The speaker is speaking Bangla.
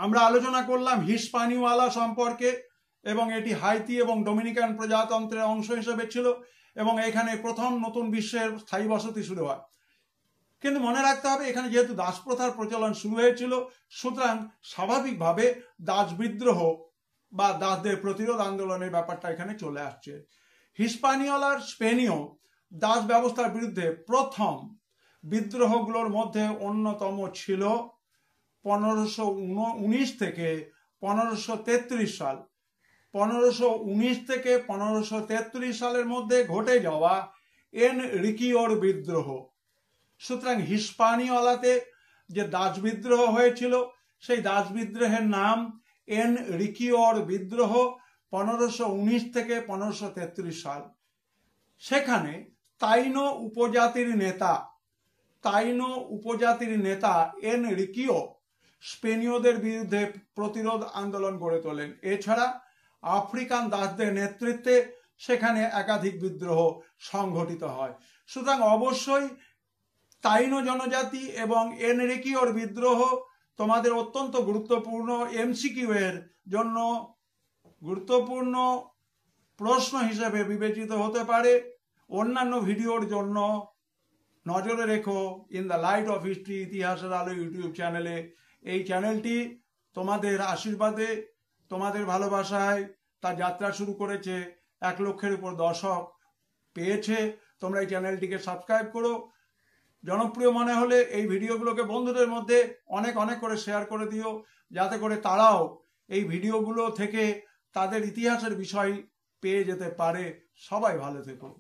আমরা আলোচনা করলাম হিস্পানিওয়ালা সম্পর্কে এবং এটি হাইতি এবং ডোমিনিকান প্রজাতন্ত্রের অংশ হিসেবে ছিল এবং এখানে প্রথম নতুন বিশ্বের স্থায়ী বসতি শুরু হয়। কিন্তু মনে রাখতে হবে এখানে যেহেতু দাস প্রথার প্রচলন শুরু হয়েছিল, সুতরাং স্বাভাবিকভাবে দাস বিদ্রোহ বা দাসদের প্রতিরোধ আন্দোলনের ব্যাপারটা এখানে চলে আসছে। হিস্পানিওলার স্পেনীয় দাস ব্যবস্থার বিরুদ্ধে প্রথম বিদ্রোহগুলোর মধ্যে অন্যতম ছিল 1519 থেকে 1533 সাল। 1519 থেকে 1533 সালের মধ্যে ঘটে যাওয়া এনরিকিওর বিদ্রোহ। সুতরাং হিস্পানিওলাতে যে দাস বিদ্রোহ হয়েছিল সেই দাস বিদ্রোহের নাম এনরিকিওর বিদ্রোহ, 1519 থেকে 1533 সাল। সেখানে তাইনো উপজাতির নেতা এনরিকিও স্পেনীয়দের বিরুদ্ধে প্রতিরোধ আন্দোলন গড়ে তোলেন। এছাড়া আফ্রিকান দাসদের নেতৃত্বে সেখানে একাধিক বিদ্রোহ সংঘটিত হয়। সুতরাং অবশ্যই তাইনো জনজাতি এবং এনরিকিওর বিদ্রোহ তোমাদের অত্যন্ত গুরুত্বপূর্ণ এমসিকিউ এর জন্য গুরুত্বপূর্ণ প্রশ্ন হিসেবে বিবেচিত হতে পারে। অন্যান্য ভিডিওর জন্য নজরে রেখো in the light off history, ইতিহাসের আলো ইউটিউব চ্যানেলে। এই চ্যানেলটি তোমাদের আশীর্বাদে, তোমাদের ভালোবাসায় তার যাত্রা শুরু করেছে, 1 লক্ষের উপর দর্শক পেয়েছে। তোমরা এই চ্যানেলটিকে সাবস্ক্রাইব করো। জনপ্রিয় মনে হলে এই ভিডিওগুলোকে বন্ধুদের মধ্যে অনেক অনেক করে শেয়ার করে দিও, যাতে করে তারাও এই ভিডিওগুলো থেকে তাদের ইতিহাসের বিষয় পেয়ে যেতে পারে। সবাই ভালো থেকো।